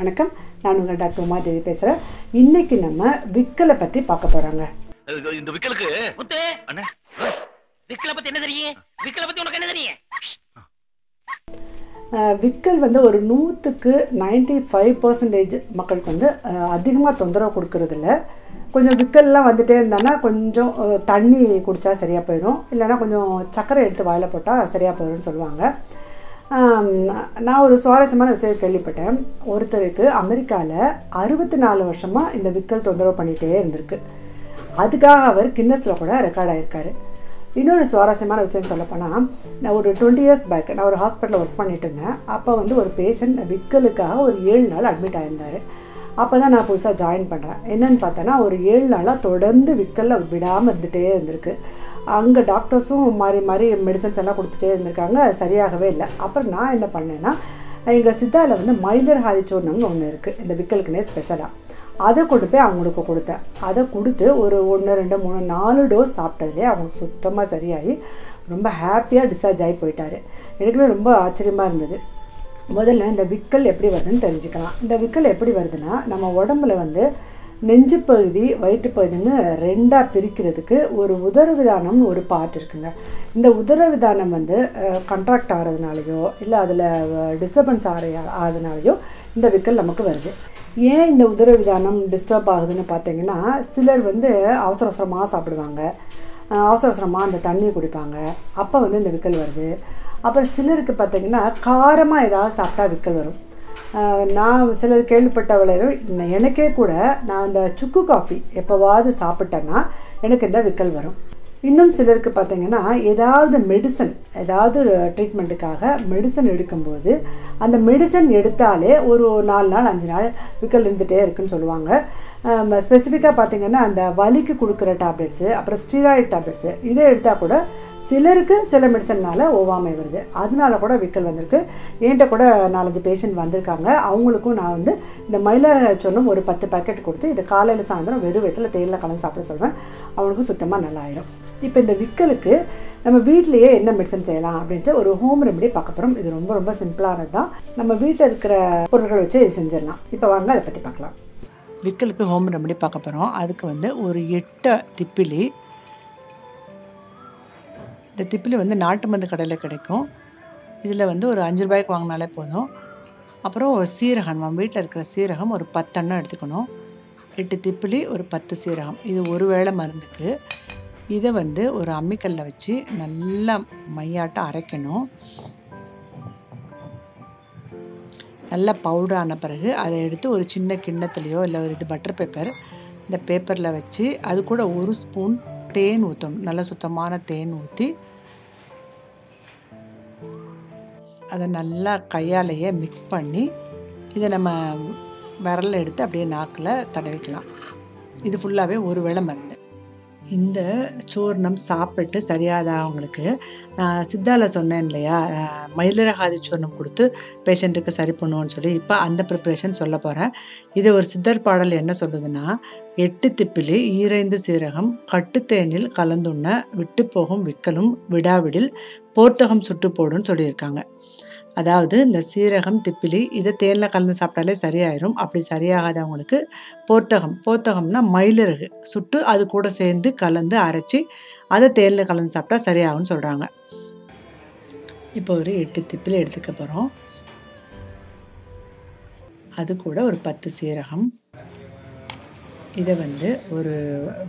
வணக்கம், நான் உங்கள் டாக்டர்.உமாதேவி பேசுகிறேன். இன்றைக்கி நம்ம விக்கலை பற்றி பார்க்க போகிறோங்க. இந்த விக்கலுக்கு முத்து அண்ணா விக்கலை பற்றி என்ன தெரியும்? விக்கலை பற்றி உனக்கு என்ன தெரியும்? விக்கல் வந்து ஒரு 100க்கு 95% மக்களுக்கு வந்து அதிகமாக தொந்தரவு கொடுக்கறதில்ல. கொஞ்சம் விக்கல்லாம் வந்துகிட்டே இருந்தானா கொஞ்சம் தண்ணி குடித்தா சரியாக போயிடும், இல்லைனா கொஞ்சம் சர்க்கரை எடுத்து வாயில் போட்டால் சரியாக போயிடும்னு சொல்லுவாங்க. நான் ஒரு சுவாரஸ்யமான விஷயம் கேள்விப்பட்டேன். ஒருத்தருக்கு அமெரிக்காவில் 64 வருஷமாக இந்த விக்கல் தொந்தரவு பண்ணிகிட்டே இருந்திருக்கு. அதுக்காக அவர் கின்னஸில் கூட ரெக்கார்ட் ஆகியிருக்காரு. இன்னொரு சுவாரஸ்யமான விஷயம் சொல்லப்போனால், நான் ஒரு 20 years பேக் நான் ஒரு ஹாஸ்பிட்டலில் ஒர்க் பண்ணிட்டு இருந்தேன். அப்போ வந்து ஒரு பேஷண்ட் விக்கலுக்காக ஒரு 7 நாள் அட்மிட் ஆகியிருந்தார். அப்போ தான் நான் புதுசாக ஜாயின் பண்ணுறேன். என்னென்னு பார்த்தோன்னா, ஒரு 7 நாளாக தொடர்ந்து விக்கலில் விடாமல் இருந்துகிட்டே இருந்திருக்கு. அங்கே டாக்டர்ஸும் மாறி மாறி மெடிசன்ஸ் எல்லாம் கொடுத்துட்டே இருந்திருக்காங்க, சரியாகவே இல்லை. அப்புறம் நான் என்ன பண்ணேன்னா, எங்கள் சித்தாவில் வந்து மயிலர் ஹாதிச்சூர்ணம்னு ஒன்று இருக்குது, இந்த விக்கலுக்குன்னே ஸ்பெஷலாக. அதை கொண்டு போய் அவங்களுக்கு கொடுத்தேன். அதை கொடுத்து ஒரு 1 2 3 4 டோஸ் சாப்பிட்டதுலேயே அவங்களுக்கு சுத்தமாக சரியாகி ரொம்ப ஹாப்பியாக டிஸ்சார்ஜ் ஆகி போயிட்டார். எனக்குமே ரொம்ப ஆச்சரியமாக இருந்தது. முதல்ல இந்த விக்கல் எப்படி வருதுன்னு தெரிஞ்சுக்கலாம். இந்த விக்கல் எப்படி வருதுன்னா, நம்ம உடம்புல வந்து நெஞ்சு பகுதி வயிற்று பகுதின்னு 2ஆக பிரிக்கிறதுக்கு ஒரு உதரவிதானம்னு ஒரு பார்ட் இருக்குங்க. இந்த உதரவிதானம் வந்து கண்ட்ராக்ட் ஆகிறதுனாலையோ இல்லை அதில் டிஸ்டர்பன்ஸ் ஆகிறதுனாலையோ இந்த விக்கல் நமக்கு வருது. ஏன் இந்த உதரவிதானம் டிஸ்டர்ப் ஆகுதுன்னு பார்த்தீங்கன்னா, சிலர் வந்து அவசர அவசரமாக சாப்பிடுவாங்க, அவசர அவசரமாக அந்த தண்ணியை குடிப்பாங்க, அப்போ வந்து இந்த விக்கல் வருது. அப்புறம் சிலருக்கு பார்த்திங்கன்னா காரமாக ஏதாவது சாப்பிட்டா விக்கல் வரும். நான் சிலர் கேள்விப்பட்டவளையும் எனக்கே கூட நான் அந்த சுக்கு காஃபி எப்போவாவது சாப்பிட்டேன்னா எனக்கு இந்த விக்கல் வரும். இன்னும் சிலருக்கு பார்த்திங்கன்னா ஏதாவது மெடிசன், ஏதாவது ட்ரீட்மெண்ட்டுக்காக மெடிசன் எடுக்கும்போது அந்த மெடிசன் எடுத்தாலே ஒரு 4 நாள் 5 நாள் விக்கல் இருந்துகிட்டே இருக்குன்னு சொல்லுவாங்க. ஸ்பெசிஃபிக்காக பார்த்திங்கன்னா அந்த வலிக்கு கொடுக்குற டேப்லெட்ஸு, அப்புறம் ஸ்டீராய்டு டேப்லெட்ஸு இதை எடுத்தால் கூட சிலருக்கு சில மெடிசன்னால் ஓவாமை வருது, அதனால கூட விக்கல் வந்திருக்கு. என்கிட்ட கூட 4-5 பேஷண்ட் வந்திருக்காங்க. அவங்களுக்கும் நான் வந்து இந்த மயிலர் சொன்னும் ஒரு 10 பேக்கெட் கொடுத்து இதை காலையில் சாயந்தரம் வெறும் வயிற்றில் தேயிலை கலந்து சாப்பிட சொல்வேன். அவனுக்கும் சுத்தமாக நல்லா ஆயிரும். இப்போ இந்த விக்கலுக்கு நம்ம வீட்டிலையே என்ன மெடிசன் செய்யலாம் அப்படின்ட்டு ஒரு ஹோம் ரெமெடி பார்க்க போகிறோம். இது ரொம்ப ரொம்ப சிம்பிளானது தான். நம்ம வீட்டில் இருக்கிற பொருட்களை வச்சு இது செஞ்சிடலாம். இப்போ வாங்க அதை பற்றி பார்க்கலாம். விக்கலுக்கு ஹோம் ரெமெடி பார்க்க போகிறோம். அதுக்கு வந்து ஒரு 8 திப்பிலி. இந்த திப்பிலி வந்து நாட்டு மருந்து கடையில் கிடைக்கும். இதில் வந்து ஒரு 5 ரூபாய்க்கு வாங்கினாலே போதும். அப்புறம் சீரகம், நம்ம வீட்டில் இருக்கிற சீரகம் ஒரு 10 எண்ணம் எடுத்துக்கணும். 8 திப்பிலி, ஒரு 10 சீரகம். இது ஒரு வேளை மருந்துக்கு. இதை வந்து ஒரு அம்மிக்கல்ல வச்சு நல்லா மையாட்டம் அரைக்கணும். நல்லா பவுடர் ஆன பிறகு அதை எடுத்து ஒரு சின்ன கிண்ணத்துலேயோ இல்லை ஒரு பட்டர் பேப்பர், இந்த பேப்பரில் வச்சு அது கூட 1 ஸ்பூன் தேன் ஊற்றணும். நல்லா சுத்தமான தேன் ஊற்றி அதை நல்லா கையாலேயே மிக்ஸ் பண்ணி இதை நம்ம விரலில் எடுத்து அப்படியே நாக்கில் தடவிக்கலாம். இது ஃபுல்லாகவே ஒரு வேளை மருந்து. இந்த சூர்ணம் சாப்பிட்டு சரியாதவங்களுக்கு நான் சித்தாவில் சொன்னேன் இல்லையா, மயிலரகாதி சூர்ணம் கொடுத்து பேஷண்ட்டுக்கு சரி பண்ணுவோன்னு சொல்லி, இப்போ அந்த ப்ரிப்ரேஷன் சொல்ல போகிறேன். இது ஒரு சித்தர் பாடல் என்ன சொல்லுதுன்னா, 8 திப்பிலி ஈரைந்து சீரகம் கட்டுத்தேனில் கலந்துண்ண விட்டு போகும் விக்கலும் விடாவிடில் போர்த்தகம் சுட்டு போடுன்னு சொல்லியிருக்காங்க. அதாவது இந்த சீரகம் திப்பிலி இதை தேனில் கலந்து சாப்பிட்டாலே சரியாயிரும். அப்படி சரியாகாதவங்களுக்கு போர்த்தகம்னா மயிலிறகு சுட்டு அது கூட சேர்ந்து கலந்து அரைச்சி அதை தேனில் கலந்து சாப்பிட்டா சரியாகும்னு சொல்கிறாங்க. இப்போ ஒரு 8 திப்பிலி எடுத்துக்க போகிறோம். அது கூட ஒரு 10 சீரகம். இதை வந்து ஒரு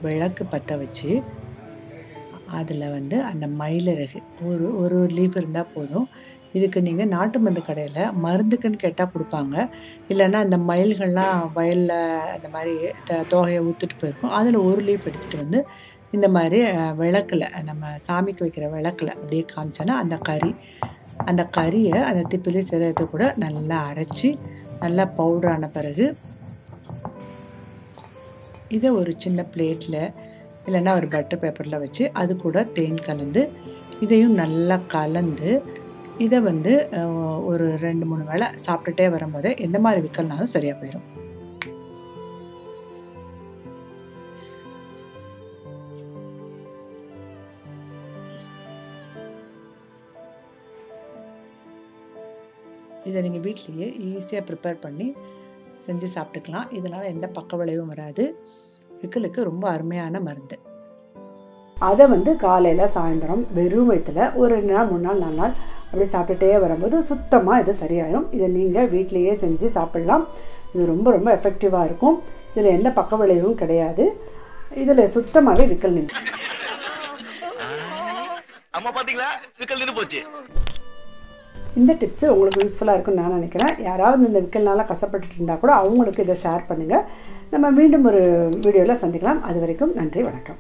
விளக்கு பற்ற வச்சு அதில் வந்து அந்த மயிலிறகு ஒரு லீஃப் இருந்தால் போதும். இதுக்கு நீங்கள் நாட்டு மருந்து கடையில் மருந்துக்குன்னு கேட்டால் கொடுப்பாங்க. இல்லைன்னா அந்த மயில்கள்லாம் வயலில் அந்த மாதிரி தோகையை ஊற்றிட்டு போயிருக்கோம், அதில் ஒரு லீஃப் எடுத்துகிட்டு வந்து இந்த மாதிரி விளக்கில், நம்ம சாமிக்கு வைக்கிற விளக்கில் அப்படியே காமிச்சோன்னா அந்த கறியை அந்த திப்பிலி சீரகத்தை கூட நல்லா அரைச்சி நல்லா பவுடரான பிறகு இதை ஒரு சின்ன பிளேட்டில் இல்லைன்னா ஒரு பட்டர் பேப்பரில் வச்சு அது கூட தேன் கலந்து இதையும் நல்லா கலந்து இதை வந்து ஒரு 2-3 வேளை சாப்பிட்டுட்டே வரும்போது எந்த மாதிரி விக்கல்னாலும் சரியாக போயிடும். இதை நீங்கள் வீட்லேயே ஈஸியாக ப்ரிப்பேர் பண்ணி செஞ்சு சாப்பிட்டுக்கலாம். இதனால் எந்த பக்க விளைவும் வராது. விக்கலுக்கு ரொம்ப அருமையான மருந்து. அதை வந்து காலையில் சாயந்தரம் வெறும் வயிற்றுல ஒரு 2 நாள் 3 நாள் 4 நாள் அப்படி சாப்பிட்டுட்டே வரும்போது சுத்தமாக இது சரியாயிடும். இதை நீங்கள் வீட்டிலையே செஞ்சு சாப்பிட்லாம். இது ரொம்ப ரொம்ப எஃபெக்டிவாக இருக்கும். இதில் எந்த பக்க விளைவும் கிடையாது. இதில் சுத்தமாகவே விக்கல் நின்று. அம்மா பாத்தீங்களா, விக்கல் நின்று போச்சு. இந்த டிப்ஸு உங்களுக்கு யூஸ்ஃபுல்லாக இருக்கும்னு நான் நினைக்கிறேன். யாராவது இந்த விக்கல்னால கஷ்டப்பட்டுட்டு இருந்தால் கூட அவங்களுக்கு இதை ஷேர் பண்ணுங்கள். நம்ம மீண்டும் ஒரு வீடியோவில் சந்திக்கலாம். அது வரைக்கும் நன்றி, வணக்கம்.